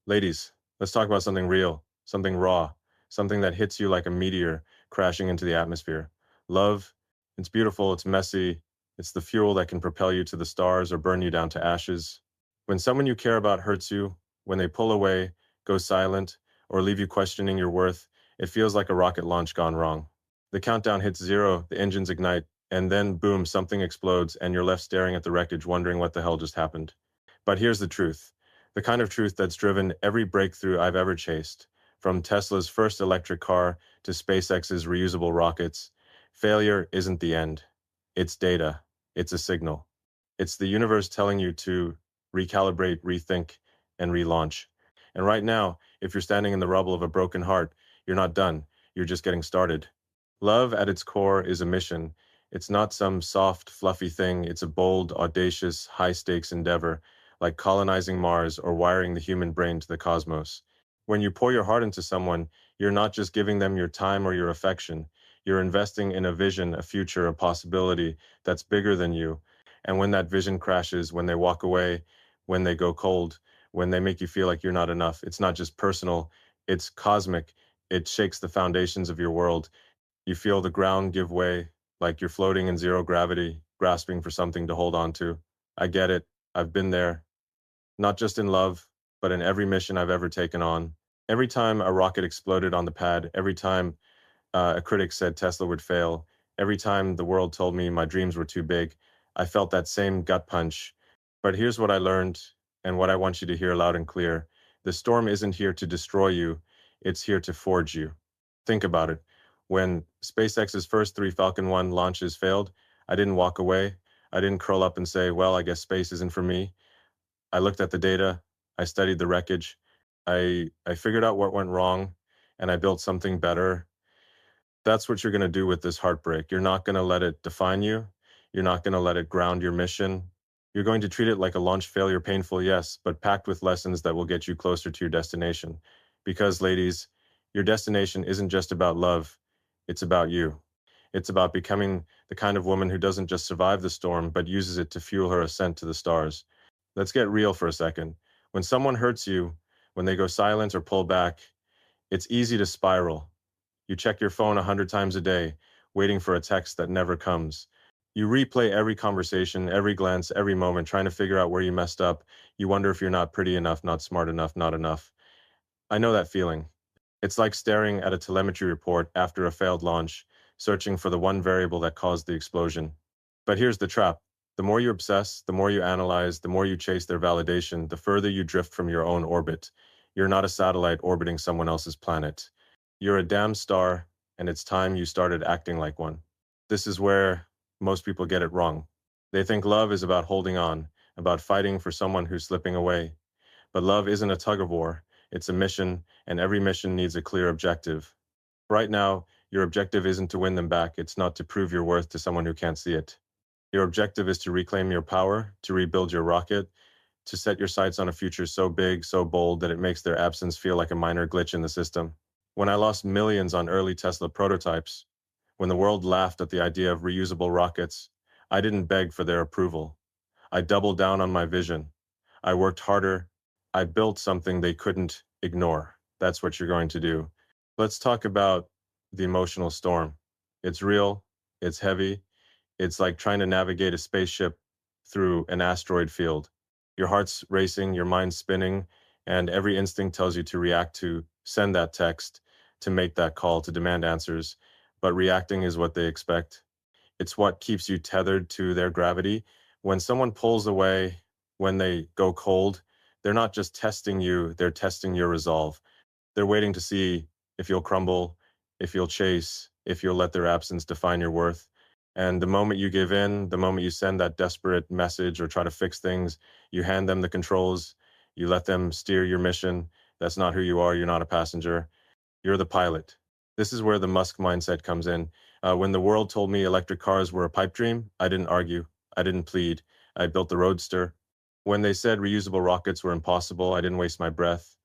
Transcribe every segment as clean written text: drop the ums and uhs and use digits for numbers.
Ladies, let's talk about something real, something raw, something that hits you like a meteor crashing into the atmosphere. Love, it's beautiful, it's messy, it's the fuel that can propel you to the stars or burn you down to ashes. When someone you care about hurts you, when they pull away, go silent, or leave you questioning your worth, it feels like a rocket launch gone wrong. The countdown hits zero, the engines ignite, and then boom, something explodes, and you're left staring at the wreckage wondering what the hell just happened. But here's the truth, the kind of truth that's driven every breakthrough I've ever chased, from Tesla's first electric car to SpaceX's reusable rockets. Failure isn't the end. It's data. It's a signal. It's the universe telling you to recalibrate, rethink, and relaunch. And right now, if you're standing in the rubble of a broken heart, you're not done. You're just getting started. Love at its core is a mission. It's not some soft, fluffy thing. It's a bold, audacious, high stakes endeavor, like colonizing Mars or wiring the human brain to the cosmos. When you pour your heart into someone, you're not just giving them your time or your affection. You're investing in a vision, a future, a possibility that's bigger than you. And when that vision crashes, when they walk away, when they go cold, when they make you feel like you're not enough, it's not just personal, it's cosmic. It shakes the foundations of your world. You feel the ground give way, like you're floating in zero gravity, grasping for something to hold on to. I get it. I've been there, not just in love, but in every mission I've ever taken on. Every time a rocket exploded on the pad, every time a critic said Tesla would fail, every time the world told me my dreams were too big, I felt that same gut punch. But here's what I learned, and what I want you to hear loud and clear. The storm isn't here to destroy you, it's here to forge you. Think about it. When SpaceX's first three Falcon 1 launches failed, I didn't walk away. I didn't curl up and say, well, I guess space isn't for me. I looked at the data, I studied the wreckage, I figured out what went wrong, and I built something better. That's what you're going to do with this heartbreak. You're not going to let it define you. You're not going to let it ground your mission. You're going to treat it like a launch failure, painful, yes, but packed with lessons that will get you closer to your destination. Because, ladies, your destination isn't just about love, it's about you. It's about becoming the kind of woman who doesn't just survive the storm, but uses it to fuel her ascent to the stars. Let's get real for a second. When someone hurts you, when they go silent or pull back, it's easy to spiral. You check your phone 100 times a day, waiting for a text that never comes. You replay every conversation, every glance, every moment, trying to figure out where you messed up. You wonder if you're not pretty enough, not smart enough, not enough. I know that feeling. It's like staring at a telemetry report after a failed launch, searching for the one variable that caused the explosion. But here's the trap. The more you obsess, the more you analyze, the more you chase their validation, the further you drift from your own orbit. You're not a satellite orbiting someone else's planet. You're a damn star, and it's time you started acting like one. This is where most people get it wrong. They think love is about holding on, about fighting for someone who's slipping away. But love isn't a tug of war, it's a mission, and every mission needs a clear objective. Right now, your objective isn't to win them back, it's not to prove your worth to someone who can't see it. Your objective is to reclaim your power, to rebuild your rocket, to set your sights on a future so big, so bold that it makes their absence feel like a minor glitch in the system. When I lost millions on early Tesla prototypes, when the world laughed at the idea of reusable rockets, I didn't beg for their approval. I doubled down on my vision. I worked harder. I built something they couldn't ignore. That's what you're going to do. Let's talk about the emotional storm. It's real, it's heavy, it's like trying to navigate a spaceship through an asteroid field. Your heart's racing, your mind's spinning, and every instinct tells you to react, to send that text, to make that call, to demand answers. But reacting is what they expect. It's what keeps you tethered to their gravity. When someone pulls away, when they go cold, they're not just testing you, they're testing your resolve. They're waiting to see if you'll crumble, if you'll chase, if you'll let their absence define your worth. And the moment you give in, the moment you send that desperate message or try to fix things, you hand them the controls, you let them steer your mission. That's not who you are. You're not a passenger. You're the pilot. This is where the Musk mindset comes in. When the world told me electric cars were a pipe dream, I didn't argue. I didn't plead. I built the Roadster. When they said reusable rockets were impossible, I didn't waste my breath.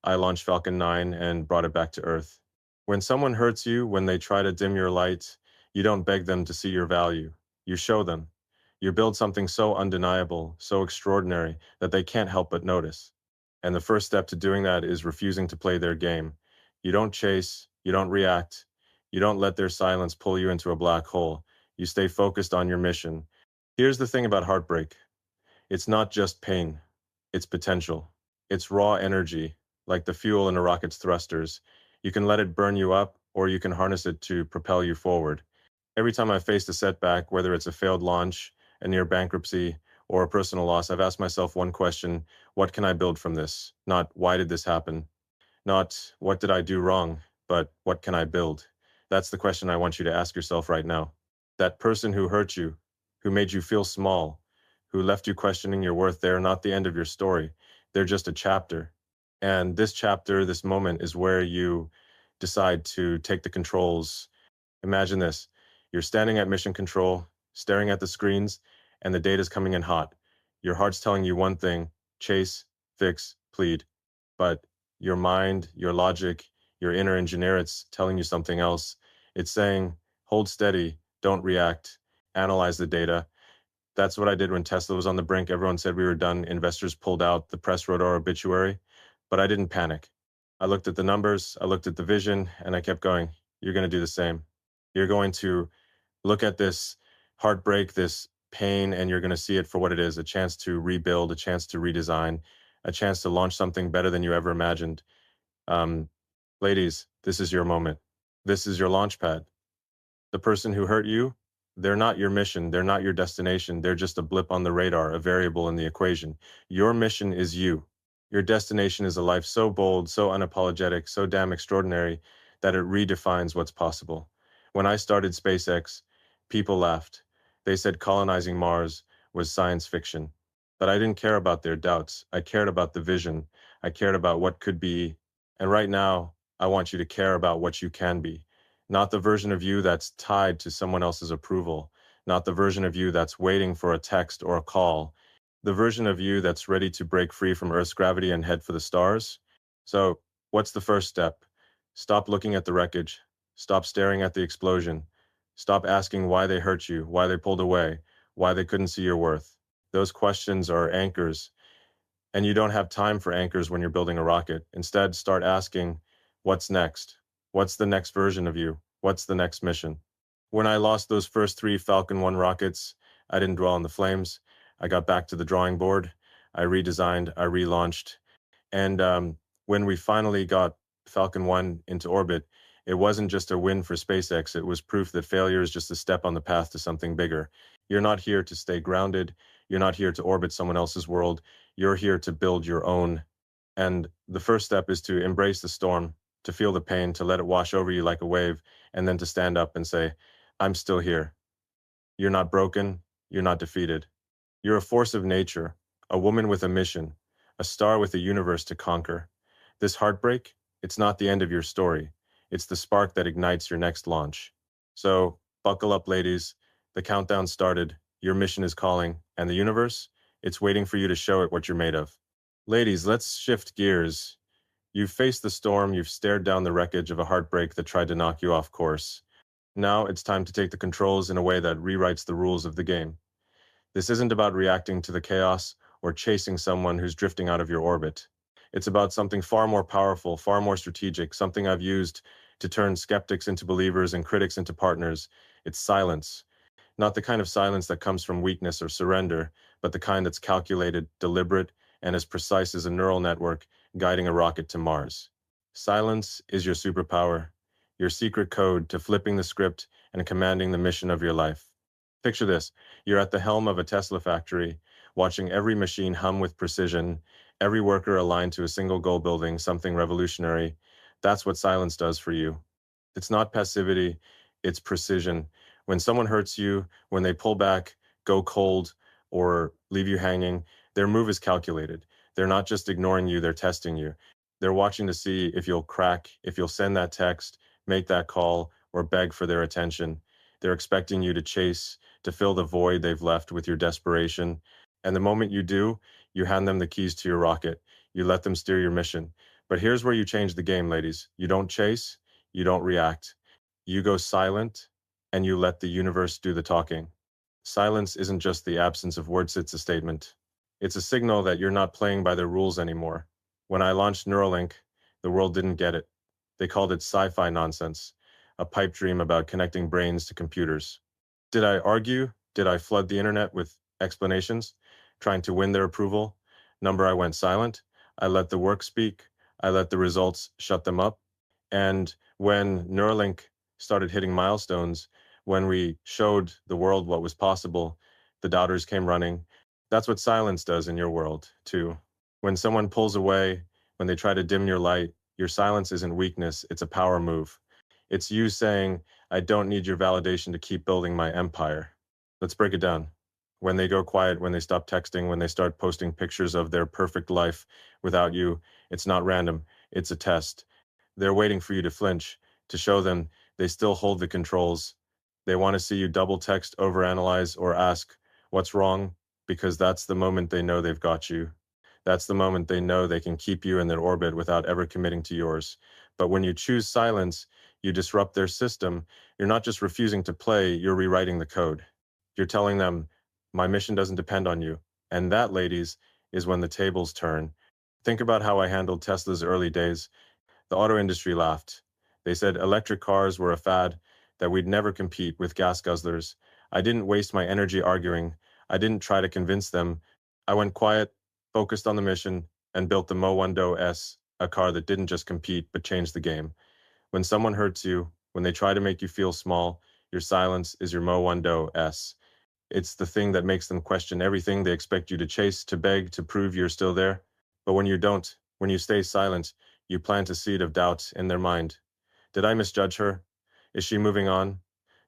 I launched Falcon 9 and brought it back to Earth. When someone hurts you, when they try to dim your light, you don't beg them to see your value. You show them. You build something so undeniable, so extraordinary, that they can't help but notice. And the first step to doing that is refusing to play their game. You don't chase, you don't react, you don't let their silence pull you into a black hole. You stay focused on your mission. Here's the thing about heartbreak, it's not just pain, it's potential. It's raw energy, like the fuel in a rocket's thrusters. You can let it burn you up, or you can harness it to propel you forward. Every time I've faced a setback, whether it's a failed launch, a near bankruptcy, or a personal loss, I've asked myself one question: what can I build from this? Not why did this happen? Not what did I do wrong, but what can I build? That's the question I want you to ask yourself right now. That person who hurt you, who made you feel small, who left you questioning your worth, they're not the end of your story. They're just a chapter. And this chapter, this moment, is where you decide to take the controls. Imagine this. You're standing at mission control, staring at the screens, and the data's coming in hot. Your heart's telling you one thing: chase, fix, plead. But your mind, your logic, your inner engineer, it's telling you something else. It's saying, hold steady, don't react, analyze the data. That's what I did when Tesla was on the brink. Everyone said we were done. Investors pulled out. The press wrote our obituary. But I didn't panic. I looked at the numbers, I looked at the vision, and I kept going. You're going to do the same. You're going to look at this heartbreak, this pain, and you're going to see it for what it is: a chance to rebuild, a chance to redesign, a chance to launch something better than you ever imagined. Um, Ladies, this is your moment. This is your launch pad. The person who hurt you, they're not your mission, they're not your destination, they're just a blip on the radar, a variable in the equation. Your mission is you. Your destination is a life so bold, so unapologetic, so damn extraordinary that it redefines what's possible. When I started SpaceX, people laughed. They said colonizing Mars was science fiction. But I didn't care about their doubts. I cared about the vision. I cared about what could be. And right now, I want you to care about what you can be. Not the version of you that's tied to someone else's approval, not the version of you that's waiting for a text or a call, the version of you that's ready to break free from Earth's gravity and head for the stars. So, what's the first step? Stop looking at the wreckage. Stop staring at the explosion. Stop asking why they hurt you, why they pulled away, why they couldn't see your worth. Those questions are anchors, and you don't have time for anchors when you're building a rocket. Instead, start asking, what's next? What's the next version of you? What's the next mission? When I lost those first 3 Falcon 1 rockets, I didn't dwell on the flames. I got back to the drawing board. I redesigned, I relaunched. And when we finally got Falcon 1 into orbit, it wasn't just a win for SpaceX. It was proof that failure is just a step on the path to something bigger. You're not here to stay grounded. You're not here to orbit someone else's world. You're here to build your own. And the first step is to embrace the storm, to feel the pain, to let it wash over you like a wave, and then to stand up and say, I'm still here. You're not broken. You're not defeated. You're a force of nature, a woman with a mission, a star with a universe to conquer. This heartbreak, it's not the end of your story. It's the spark that ignites your next launch. So, buckle up, ladies. The countdown started. Your mission is calling, and the universe, it's waiting for you to show it what you're made of. Ladies, let's shift gears. You've faced the storm, you've stared down the wreckage of a heartbreak that tried to knock you off course. Now it's time to take the controls in a way that rewrites the rules of the game. This isn't about reacting to the chaos or chasing someone who's drifting out of your orbit. It's about something far more powerful, far more strategic, something I've used to turn skeptics into believers and critics into partners. It's silence. Not the kind of silence that comes from weakness or surrender, but the kind that's calculated, deliberate, and as precise as a neural network guiding a rocket to Mars. Silence is your superpower, your secret code to flipping the script and commanding the mission of your life. Picture this: you're at the helm of a Tesla factory, watching every machine hum with precision, every worker aligned to a single goal, building something revolutionary. That's what silence does for you. It's not passivity, it's precision. When someone hurts you, when they pull back, go cold, or leave you hanging, their move is calculated. They're not just ignoring you, they're testing you. They're watching to see if you'll crack, if you'll send that text, make that call, or beg for their attention. They're expecting you to chase, to fill the void they've left with your desperation. And the moment you do, you hand them the keys to your rocket. You let them steer your mission. But here's where you change the game, ladies. You don't chase, you don't react. You go silent, and you let the universe do the talking. Silence isn't just the absence of words, it's a statement. It's a signal that you're not playing by their rules anymore. When I launched Neuralink, the world didn't get it. They called it sci-fi nonsense, a pipe dream about connecting brains to computers. Did I argue? Did I flood the internet with explanations, trying to win their approval? Number, I went silent. I let the work speak. I let the results shut them up. And when Neuralink started hitting milestones, when we showed the world what was possible, the doubters came running. That's what silence does in your world, too. When someone pulls away, when they try to dim your light, your silence isn't weakness, it's a power move. It's you saying, I don't need your validation to keep building my empire. Let's break it down. When they go quiet, when they stop texting, when they start posting pictures of their perfect life without you, it's not random, it's a test. They're waiting for you to flinch, to show them they still hold the controls. They want to see you double text, overanalyze, or ask, what's wrong? Because that's the moment they know they've got you. That's the moment they know they can keep you in their orbit without ever committing to yours. But when you choose silence, you disrupt their system. You're not just refusing to play, you're rewriting the code. You're telling them, my mission doesn't depend on you. And that, ladies, is when the tables turn. Think about how I handled Tesla's early days. The auto industry laughed. They said electric cars were a fad, that we'd never compete with gas guzzlers. I didn't waste my energy arguing. I didn't try to convince them. I went quiet, focused on the mission, and built the Mo1Do S, a car that didn't just compete but changed the game. When someone hurts you, when they try to make you feel small, your silence is your Mo1Do S. It's the thing that makes them question everything they expect you to chase, to beg, to prove you're still there. But when you don't, when you stay silent, you plant a seed of doubt in their mind. Did I misjudge her? Is she moving on?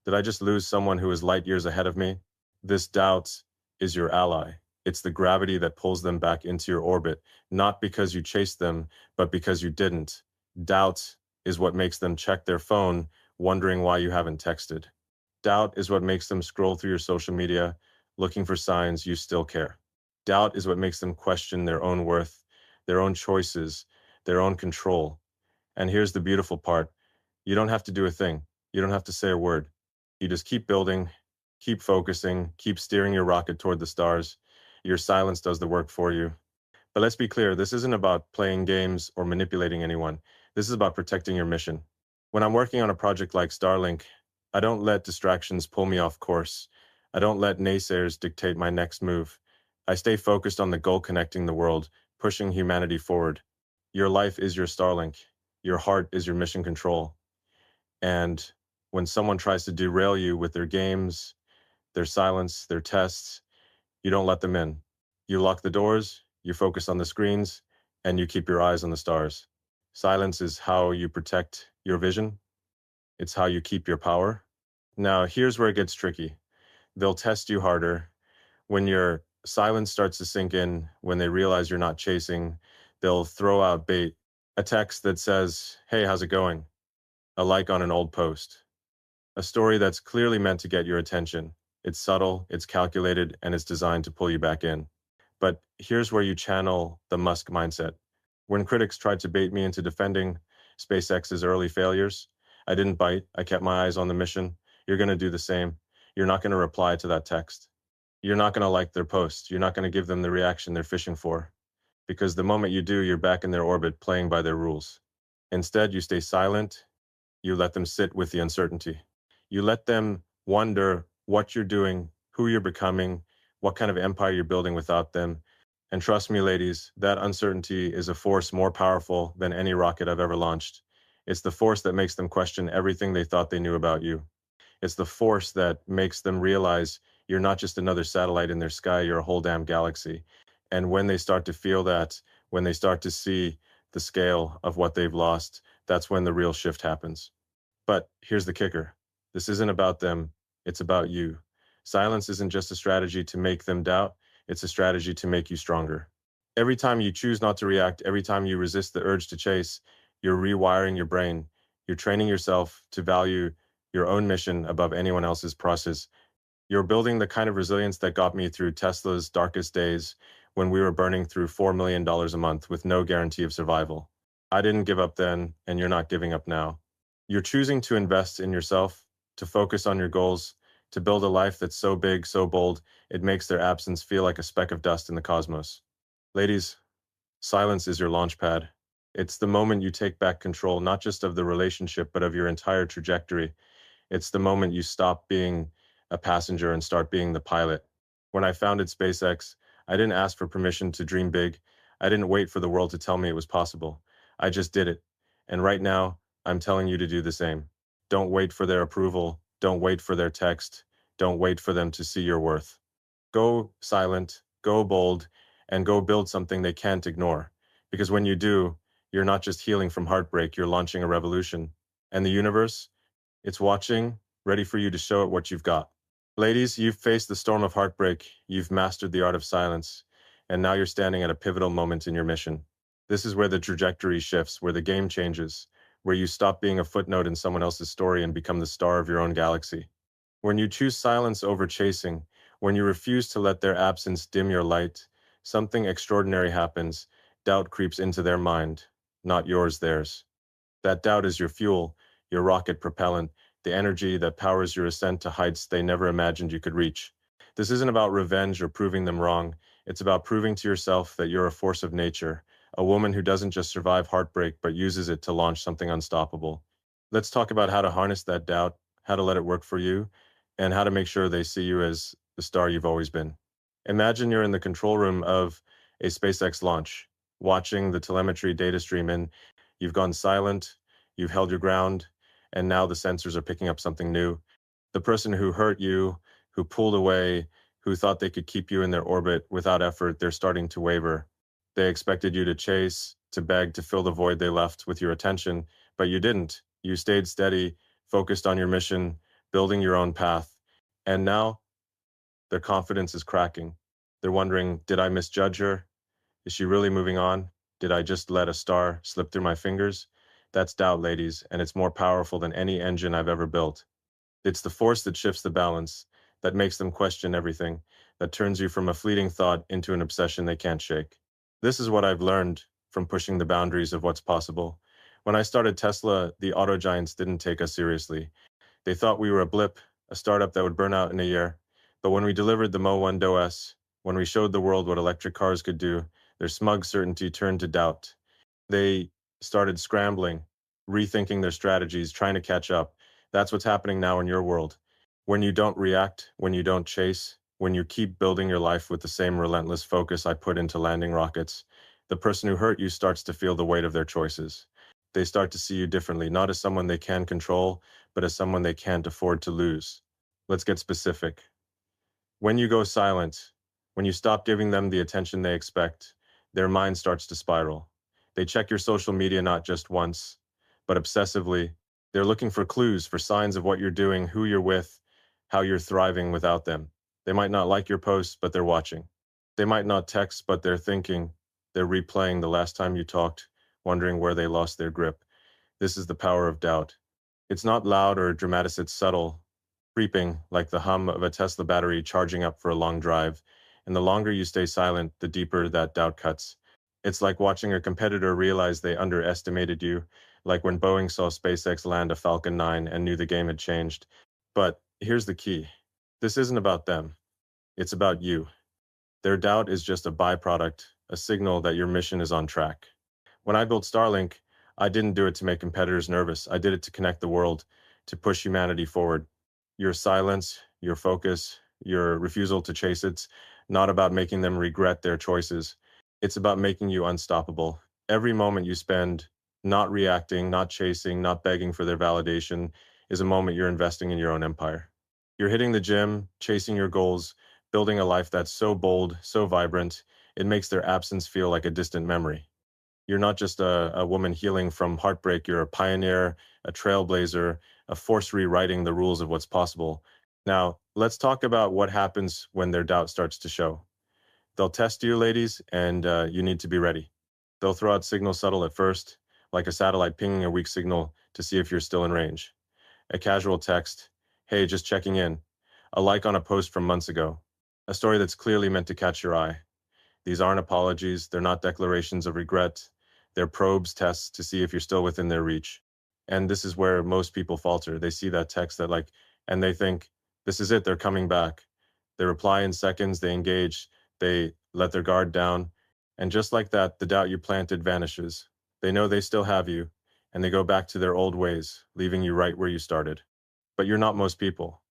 Did I just lose someone who is light years ahead of me? This doubt is your ally. It's the gravity that pulls them back into your orbit, not because you chased them, but because you didn't. Doubt is what makes them check their phone, wondering why you haven't texted. Doubt is what makes them scroll through your social media, looking for signs you still care. Doubt is what makes them question their own worth, their own choices, their own control. And here's the beautiful part. You don't have to do a thing. You don't have to say a word. You just keep building, keep focusing, keep steering your rocket toward the stars. Your silence does the work for you. But let's be clear, this isn't about playing games or manipulating anyone. This is about protecting your mission. When I'm working on a project like Starlink, I don't let distractions pull me off course. I don't let naysayers dictate my next move. I stay focused on the goal, connecting the world, pushing humanity forward. Your life is your Starlink. Your heart is your mission control. And when someone tries to derail you with their games, their silence, their tests, you don't let them in. You lock the doors, you focus on the screens, and you keep your eyes on the stars. Silence is how you protect your vision. It's how you keep your power. Now, here's where it gets tricky. They'll test you harder. When your silence starts to sink in, when they realize you're not chasing, they'll throw out bait, a text that says, hey, how's it going? A like on an old post. A story that's clearly meant to get your attention. It's subtle, it's calculated, and it's designed to pull you back in. But here's where you channel the Musk mindset. When critics tried to bait me into defending SpaceX's early failures, I didn't bite. I kept my eyes on the mission. You're going to do the same. You're not going to reply to that text. You're not going to like their post. You're not going to give them the reaction they're fishing for. Because the moment you do, you're back in their orbit playing by their rules. Instead, you stay silent. You let them sit with the uncertainty. You let them wonder what you're doing, who you're becoming, what kind of empire you're building without them. And trust me, ladies, that uncertainty is a force more powerful than any rocket I've ever launched. It's the force that makes them question everything they thought they knew about you. It's the force that makes them realize you're not just another satellite in their sky, you're a whole damn galaxy. And when they start to feel that, when they start to see the scale of what they've lost, that's when the real shift happens. But here's the kicker. This isn't about them, it's about you. Silence isn't just a strategy to make them doubt, it's a strategy to make you stronger. Every time you choose not to react, every time you resist the urge to chase, you're rewiring your brain. You're training yourself to value your own mission above anyone else's process. You're building the kind of resilience that got me through Tesla's darkest days when we were burning through $4 million a month with no guarantee of survival. I didn't give up then, and you're not giving up now. You're choosing to invest in yourself, to focus on your goals, to build a life that's so big, so bold, it makes their absence feel like a speck of dust in the cosmos. Ladies, Silence is your launch pad. It's the moment you take back control, not just of the relationship, but of your entire trajectory. It's the moment you stop being a passenger and start being the pilot. When I founded SpaceX, I didn't ask for permission to dream big. I didn't wait for the world to tell me it was possible. I just did it. And right now, I'm telling you to do the same. Don't wait for their approval. Don't wait for their text. Don't wait for them to see your worth. Go silent, go bold, and go build something they can't ignore. Because when you do, you're not just healing from heartbreak, you're launching a revolution. And the universe, it's watching, ready for you to show it what you've got. Ladies, you've faced the storm of heartbreak, you've mastered the art of silence, and now you're standing at a pivotal moment in your mission. This is where the trajectory shifts, where the game changes, where you stop being a footnote in someone else's story and become the star of your own galaxy. When you choose silence over chasing, when you refuse to let their absence dim your light, something extraordinary happens. Doubt creeps into their mind, not yours, theirs. That doubt is your fuel, your rocket propellant, the energy that powers your ascent to heights they never imagined you could reach. This isn't about revenge or proving them wrong. It's about proving to yourself that you're a force of nature, a woman who doesn't just survive heartbreak but uses it to launch something unstoppable. Let's talk about how to harness that doubt, how to let it work for you, and how to make sure they see you as the star you've always been. Imagine you're in the control room of a SpaceX launch, watching the telemetry data stream in. You've gone silent, you've held your ground, and now the sensors are picking up something new. The person who hurt you, who pulled away, who thought they could keep you in their orbit without effort, they're starting to waver. They expected you to chase, to beg, to fill the void they left with your attention, but you didn't. You stayed steady, focused on your mission, building your own path. And now their confidence is cracking. They're wondering, did I misjudge her? Is she really moving on? Did I just let a star slip through my fingers? That's doubt, ladies, and it's more powerful than any engine I've ever built. It's the force that shifts the balance, that makes them question everything, that turns you from a fleeting thought into an obsession they can't shake. This is what I've learned from pushing the boundaries of what's possible. When I started Tesla, the auto giants didn't take us seriously. They thought we were a blip, a startup that would burn out in a year. But when we delivered the Mo 1 DOS, when we showed the world what electric cars could do, their smug certainty turned to doubt. They started scrambling, rethinking their strategies, trying to catch up. That's what's happening now in your world. When you don't react, when you don't chase, when you keep building your life with the same relentless focus I put into landing rockets, the person who hurt you starts to feel the weight of their choices. They start to see you differently, not as someone they can control, but as someone they can't afford to lose. Let's get specific. When you go silent, when you stop giving them the attention they expect, their mind starts to spiral. They check your social media not just once, but obsessively. They're looking for clues, for signs of what you're doing, who you're with, how you're thriving without them. They might not like your posts, but they're watching. They might not text, but they're thinking. They're replaying the last time you talked, wondering where they lost their grip. This is the power of doubt. It's not loud or dramatic, it's subtle, creeping like the hum of a Tesla battery charging up for a long drive. And the longer you stay silent, the deeper that doubt cuts. It's like watching a competitor realize they underestimated you, like when Boeing saw SpaceX land a Falcon 9 and knew the game had changed. But here's the key. This isn't about them. It's about you. Their doubt is just a byproduct, a signal that your mission is on track. When I built Starlink, I didn't do it to make competitors nervous. I did it to connect the world, to push humanity forward. Your silence, your focus, your refusal to chase it's not about making them regret their choices. It's about making you unstoppable. Every moment you spend not reacting, not chasing, not begging for their validation is a moment you're investing in your own empire. You're hitting the gym, chasing your goals, building a life that's so bold, so vibrant, it makes their absence feel like a distant memory. You're not just a woman healing from heartbreak, you're a pioneer, a trailblazer, a force rewriting the rules of what's possible. Now, let's talk about what happens when their doubt starts to show. They'll test you, ladies, and you need to be ready. They'll throw out signals subtle at first, like a satellite pinging a weak signal to see if you're still in range. A casual text, hey, just checking in. A like on a post from months ago. A story that's clearly meant to catch your eye. These aren't apologies, they're not declarations of regret. They're probes, tests to see if you're still within their reach. And this is where most people falter. They see that text and they think, this is it, they're coming back. They reply in seconds, they engage, they let their guard down, And just like that, the doubt you planted vanishes. They know they still have you, and they go back to their old ways, leaving you right where you started. But you're not most people.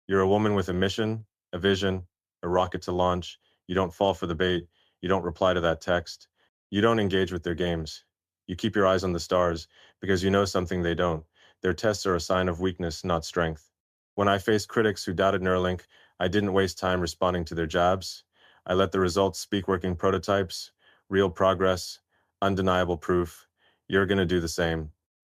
You're a woman with a mission, a vision, a rocket to launch. You don't fall for the bait. You don't reply to that text. You don't engage with their games. You keep your eyes on the stars because you know something they don't. Their tests are a sign of weakness, not strength. When I faced critics who doubted Neuralink, I didn't waste time responding to their jabs. I let the results speak, working prototypes, real progress, undeniable proof. You're going to do the same.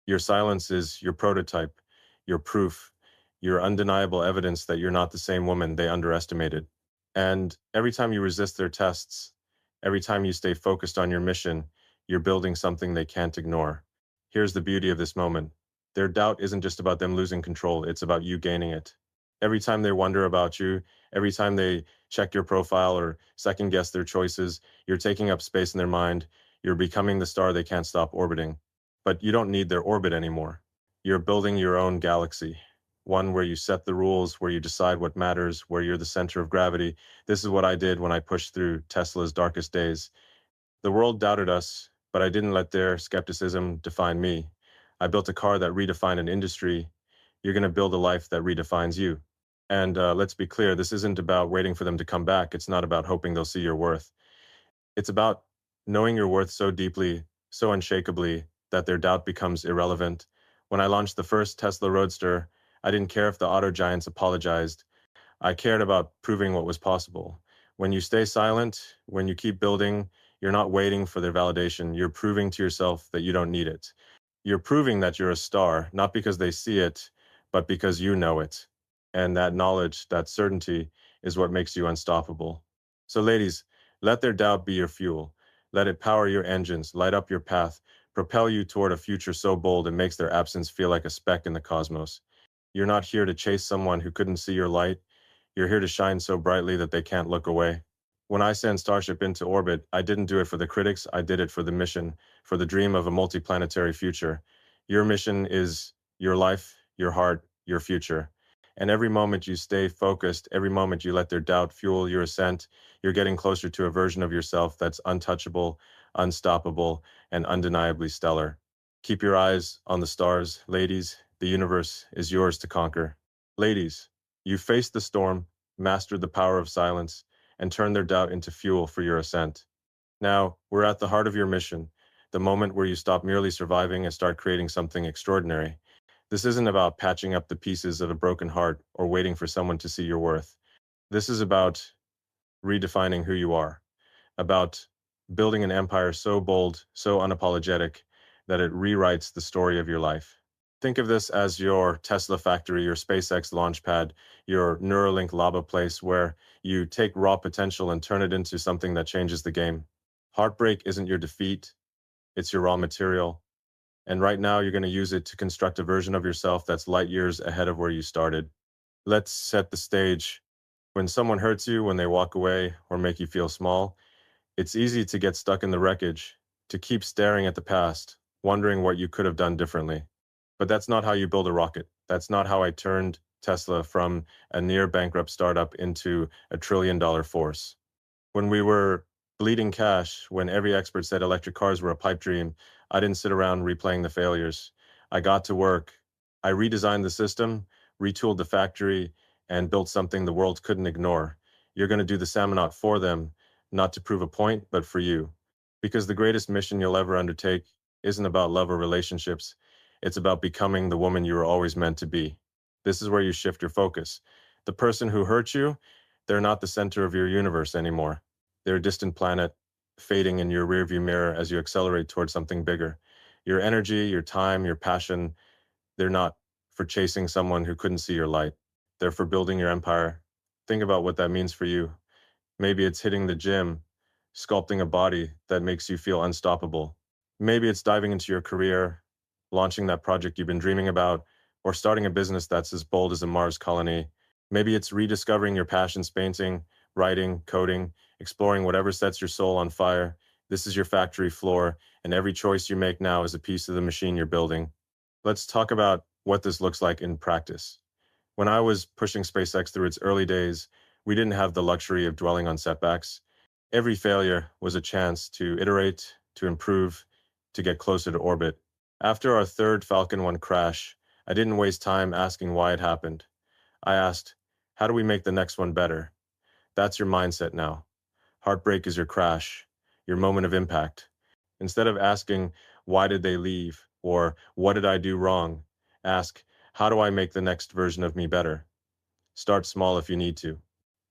Your silence is your prototype, your proof, your undeniable evidence that you're not the same woman they underestimated. And every time you resist their tests, every time you stay focused on your mission, you're building something they can't ignore. Here's the beauty of this moment. Their doubt isn't just about them losing control, it's about you gaining it. Every time they wonder about you, every time they check your profile or second guess their choices, you're taking up space in their mind. You're becoming the star they can't stop orbiting. But you don't need their orbit anymore. You're building your own galaxy, one where you set the rules, where you decide what matters, where you're the center of gravity. This is what I did when I pushed through Tesla's darkest days. The world doubted us, but I didn't let their skepticism define me. I built a car that redefined an industry. You're going to build a life that redefines you. And let's be clear, this isn't about waiting for them to come back. It's not about hoping they'll see your worth. It's about knowing your worth so deeply, so unshakably, that their doubt becomes irrelevant. When I launched the first Tesla Roadster, I didn't care if the auto giants apologized. I cared about proving what was possible. When you stay silent, when you keep building, you're not waiting for their validation. You're proving to yourself that you don't need it. You're proving that you're a star, not because they see it, but because you know it. And that knowledge, that certainty, is what makes you unstoppable. So, ladies, let their doubt be your fuel. Let it power your engines, light up your path, propel you toward a future so bold it makes their absence feel like a speck in the cosmos. You're not here to chase someone who couldn't see your light. You're here to shine so brightly that they can't look away. When I sent Starship into orbit, I didn't do it for the critics, I did it for the mission, for the dream of a multiplanetary future. Your mission is your life, your heart, your future. And every moment you stay focused, every moment you let their doubt fuel your ascent, you're getting closer to a version of yourself that's untouchable, unstoppable, and undeniably stellar. Keep your eyes on the stars, ladies. The universe is yours to conquer. Ladies, you faced the storm, mastered the power of silence, and turn their doubt into fuel for your ascent. Now, we're at the heart of your mission, the moment where you stop merely surviving and start creating something extraordinary. This isn't about patching up the pieces of a broken heart or waiting for someone to see your worth. This is about redefining who you are, about building an empire so bold, so unapologetic, that it rewrites the story of your life. Think of this as your Tesla factory, your SpaceX launch pad, your Neuralink lava place where you take raw potential and turn it into something that changes the game. Heartbreak isn't your defeat, it's your raw material. And right now, you're going to use it to construct a version of yourself that's light years ahead of where you started. Let's set the stage. When someone hurts you, when they walk away or make you feel small, it's easy to get stuck in the wreckage, to keep staring at the past, wondering what you could have done differently. But that's not how you build a rocket. That's not how I turned Tesla from a near bankrupt startup into a $1 trillion force. When we were bleeding cash, when every expert said electric cars were a pipe dream, I didn't sit around replaying the failures. I got to work. I redesigned the system, retooled the factory, and built something the world couldn't ignore. You're going to do the Salmonaut for them, not to prove a point, but for you. Because the greatest mission you'll ever undertake isn't about love or relationships. It's about becoming the woman you were always meant to be. This is where you shift your focus. The person who hurt you, they're not the center of your universe anymore. They're a distant planet fading in your rearview mirror as you accelerate towards something bigger. Your energy, your time, your passion, they're not for chasing someone who couldn't see your light. They're for building your empire. Think about what that means for you. Maybe it's hitting the gym, sculpting a body that makes you feel unstoppable. Maybe it's diving into your career, launching that project you've been dreaming about, or starting a business that's as bold as a Mars colony. Maybe it's rediscovering your passions, painting, writing, coding, exploring whatever sets your soul on fire. This is your factory floor, and every choice you make now is a piece of the machine you're building. Let's talk about what this looks like in practice. When I was pushing SpaceX through its early days, we didn't have the luxury of dwelling on setbacks. Every failure was a chance to iterate, to improve, to get closer to orbit. After our third Falcon 1 crash, I didn't waste time asking why it happened. I asked, how do we make the next one better? That's your mindset now. Heartbreak is your crash, your moment of impact. Instead of asking, why did they leave? Or what did I do wrong? Ask, how do I make the next version of me better? Start small if you need to.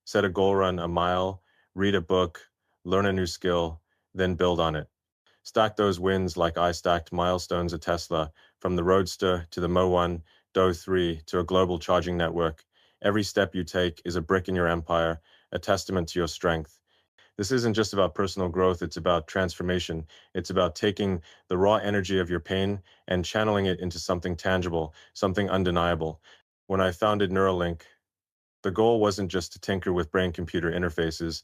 Set a goal run a mile, read a book, learn a new skill, then build on it. Stack those wins like I stacked milestones at Tesla, from the Roadster to the Mo 1, Do 3 to a global charging network. Every step you take is a brick in your empire, a testament to your strength. This isn't just about personal growth, it's about transformation. It's about taking the raw energy of your pain and channeling it into something tangible, something undeniable. When I founded Neuralink, the goal wasn't just to tinker with brain-computer interfaces.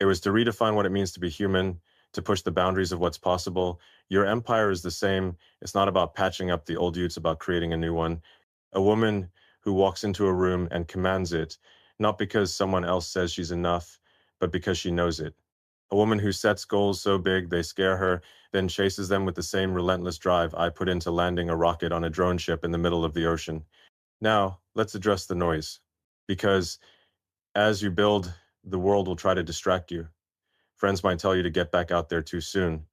It was to redefine what it means to be human, to push the boundaries of what's possible. Your empire is the same. It's not about patching up the old you, it's about creating a new one. A woman who walks into a room and commands it, not because someone else says she's enough, but because she knows it. A woman who sets goals so big they scare her, then chases them with the same relentless drive I put into landing a rocket on a drone ship in the middle of the ocean. Now, let's address the noise. Because as you build, the world will try to distract you. Friends might tell you to get back out there too soon.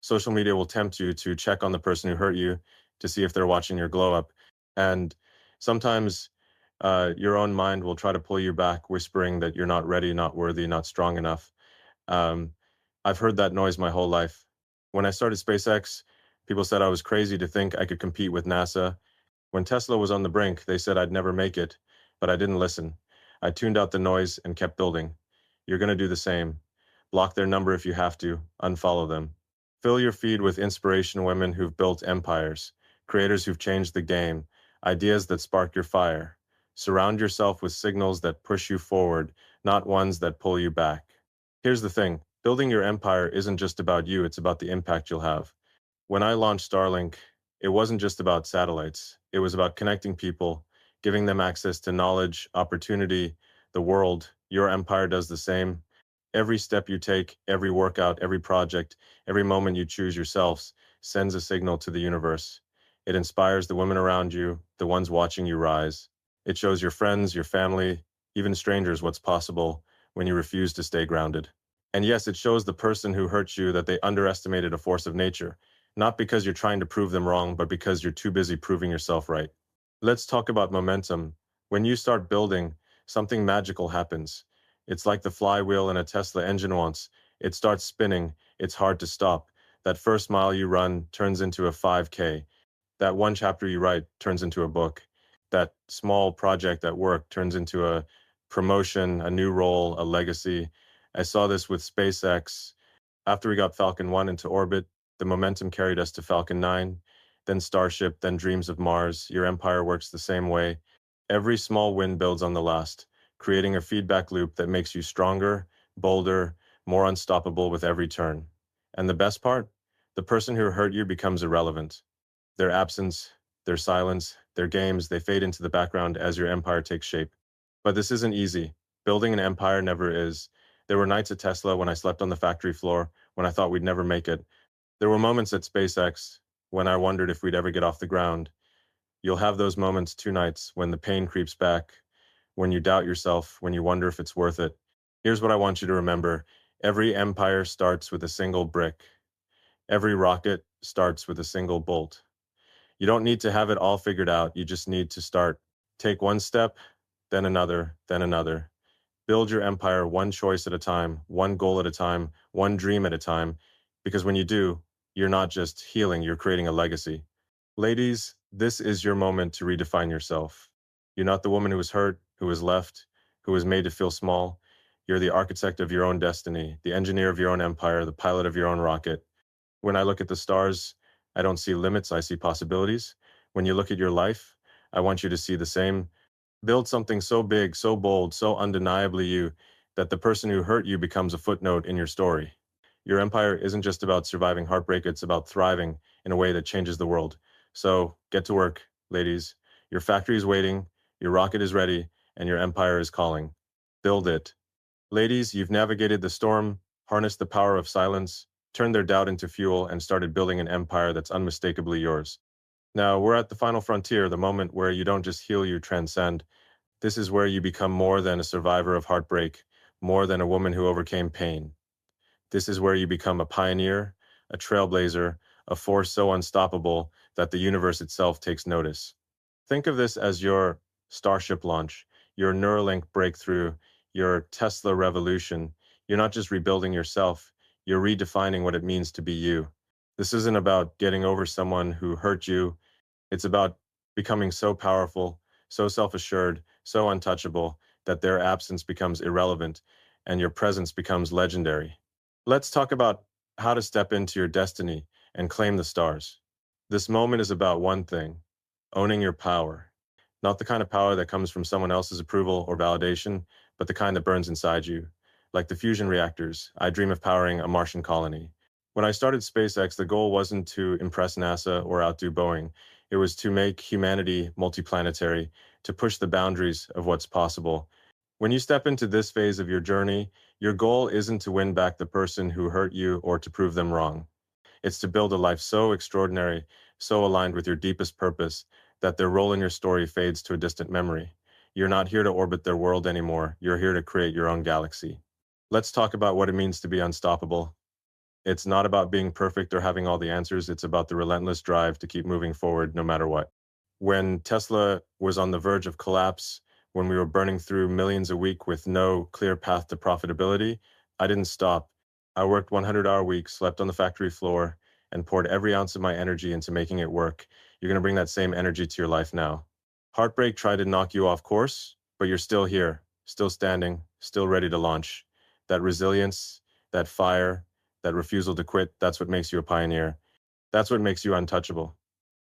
Social media will tempt you to check on the person who hurt you to see if they're watching your glow up. And sometimes your own mind will try to pull you back, whispering that you're not ready, not worthy, not strong enough. Um, I've heard that noise my whole life. When I started SpaceX, people said I was crazy to think I could compete with NASA. When Tesla was on the brink, they said I'd never make it, but I didn't listen. I tuned out the noise and kept building. You're going to do the same. Block their number if you have to, unfollow them. Fill your feed with inspiration women who've built empires, creators who've changed the game, ideas that spark your fire. Surround yourself with signals that push you forward, not ones that pull you back. Here's the thing, building your empire isn't just about you, it's about the impact you'll have. When I launched Starlink, it wasn't just about satellites. It was about connecting people, giving them access to knowledge, opportunity, the world. Your empire does the same. Every step you take, every workout, every project, every moment you choose yourselves sends a signal to the universe. It inspires the women around you, the ones watching you rise. It shows your friends, your family, even strangers what's possible when you refuse to stay grounded. And yes, it shows the person who hurt you that they underestimated a force of nature, not because you're trying to prove them wrong, but because you're too busy proving yourself right. Let's talk about momentum. When you start building, something magical happens. It's like the flywheel in a Tesla engine once. It starts spinning, it's hard to stop. That first mile you run turns into a 5K. That one chapter you write turns into a book. That small project at work turns into a promotion, a new role, a legacy. I saw this with SpaceX. After we got Falcon 1 into orbit, the momentum carried us to Falcon 9, then Starship, then Dreams of Mars. Your empire works the same way. Every small win builds on the last, creating a feedback loop that makes you stronger, bolder, more unstoppable with every turn. And the best part? The person who hurt you becomes irrelevant. Their absence, their silence, their games, they fade into the background as your empire takes shape. But this isn't easy. Building an empire never is. There were nights at Tesla when I slept on the factory floor, when I thought we'd never make it. There were moments at SpaceX when I wondered if we'd ever get off the ground. You'll have those moments two nights when the pain creeps back, when you doubt yourself, when you wonder if it's worth it. Here's what I want you to remember. Every empire starts with a single brick. Every rocket starts with a single bolt. You don't need to have it all figured out. You just need to start. Take one step, then another, then another. Build your empire one choice at a time, one goal at a time, one dream at a time. Because when you do, you're not just healing, you're creating a legacy. Ladies, this is your moment to redefine yourself. You're not the woman who was hurt, who was left, who was made to feel small. You're the architect of your own destiny, the engineer of your own empire, the pilot of your own rocket. When I look at the stars, I don't see limits, I see possibilities. When you look at your life, I want you to see the same. Build something so big, so bold, so undeniably you, that the person who hurt you becomes a footnote in your story. Your empire isn't just about surviving heartbreak, it's about thriving in a way that changes the world. So get to work, ladies. Your factory is waiting, your rocket is ready, and your empire is calling. Build it. Ladies, you've navigated the storm, harnessed the power of silence, turned their doubt into fuel, and started building an empire that's unmistakably yours. Now, we're at the final frontier, the moment where you don't just heal, you transcend. This is where you become more than a survivor of heartbreak, more than a woman who overcame pain. This is where you become a pioneer, a trailblazer, a force so unstoppable that the universe itself takes notice. Think of this as your Starship launch, your Neuralink breakthrough, your Tesla revolution. You're not just rebuilding yourself, you're redefining what it means to be you. This isn't about getting over someone who hurt you, it's about becoming so powerful, so self assured, so untouchable that their absence becomes irrelevant and your presence becomes legendary. Let's talk about how to step into your destiny and claim the stars. This moment is about one thing: owning your power. Not the kind of power that comes from someone else's approval or validation, but the kind that burns inside you. Like the fusion reactors, I dream of powering a Martian colony. When I started SpaceX, the goal wasn't to impress NASA or outdo Boeing. It was to make humanity multiplanetary, to push the boundaries of what's possible. When you step into this phase of your journey, your goal isn't to win back the person who hurt you or to prove them wrong. It's to build a life so extraordinary, so aligned with your deepest purpose, that their role in your story fades to a distant memory. You're not here to orbit their world anymore. You're here to create your own galaxy. Let's talk about what it means to be unstoppable. It's not about being perfect or having all the answers. It's about the relentless drive to keep moving forward no matter what. When Tesla was on the verge of collapse, when we were burning through millions a week with no clear path to profitability, I didn't stop. I worked 100-hour weeks, slept on the factory floor, and poured every ounce of my energy into making it work. You're going to bring that same energy to your life now. Heartbreak tried to knock you off course, but you're still here, still standing, still ready to launch. That resilience, that fire, that refusal to quit, that's what makes you a pioneer. That's what makes you untouchable.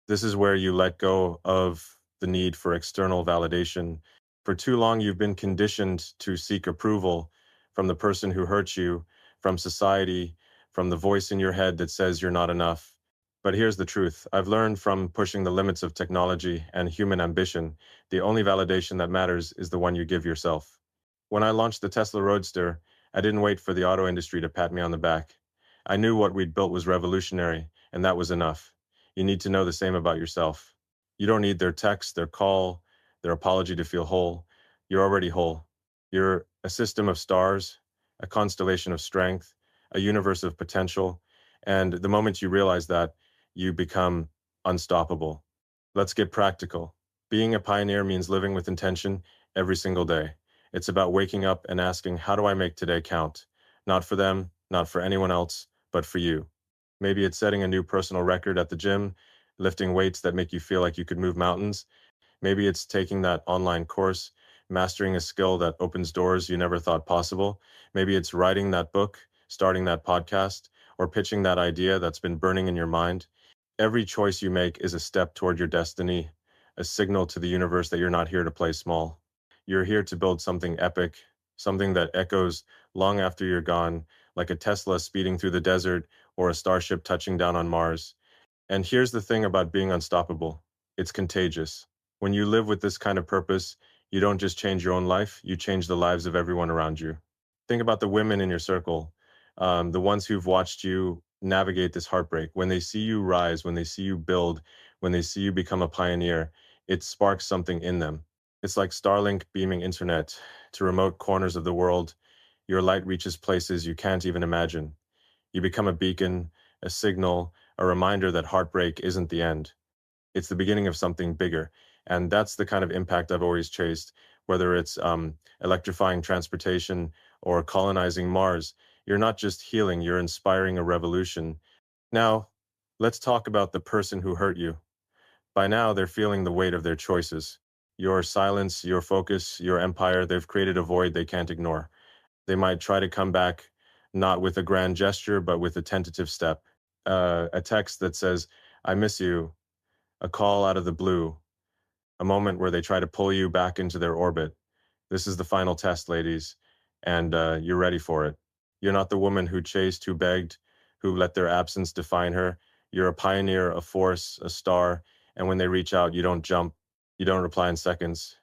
This is where you let go of the need for external validation. For too long, you've been conditioned to seek approval from the person who hurt you, from society, from the voice in your head that says you're not enough. But here's the truth. I've learned from pushing the limits of technology and human ambition, the only validation that matters is the one you give yourself. When I launched the Tesla Roadster, I didn't wait for the auto industry to pat me on the back. I knew what we'd built was revolutionary, and that was enough. You need to know the same about yourself. You don't need their text, their call, their apology to feel whole. You're already whole. You're a system of stars, a constellation of strength, a universe of potential. And the moment you realize that, you become unstoppable. Let's get practical. Being a pioneer means living with intention every single day. It's about waking up and asking, how do I make today count? Not for them, not for anyone else, but for you. Maybe it's setting a new personal record at the gym, lifting weights that make you feel like you could move mountains. Maybe it's taking that online course, mastering a skill that opens doors you never thought possible. Maybe it's writing that book, starting that podcast, or pitching that idea that's been burning in your mind. Every choice you make is a step toward your destiny, a signal to the universe that you're not here to play small. You're here to build something epic, something that echoes long after you're gone, like a Tesla speeding through the desert or a starship touching down on Mars. And here's the thing about being unstoppable: it's contagious. When you live with this kind of purpose, you don't just change your own life, you change the lives of everyone around you. Think about the women in your circle, the ones who've watched you navigate this heartbreak. When they see you rise, when they see you build, when they see you become a pioneer, it sparks something in them. It's like Starlink beaming internet to remote corners of the world. Your light reaches places you can't even imagine. You become a beacon, a signal, a reminder that heartbreak isn't the end. It's the beginning of something bigger. And that's the kind of impact I've always chased, whether it's electrifying transportation or colonizing Mars. You're not just healing, you're inspiring a revolution. Now, let's talk about the person who hurt you. By now, they're feeling the weight of their choices. Your silence, your focus, your empire, they've created a void they can't ignore. They might try to come back, not with a grand gesture, but with a tentative step. A text that says, I miss you, a call out of the blue, a moment where they try to pull you back into their orbit. This is the final test, ladies, and you're ready for it. You're not the woman who chased, who begged, who let their absence define her. You're a pioneer, a force, a star, and when they reach out, you don't jump, you don't reply in seconds.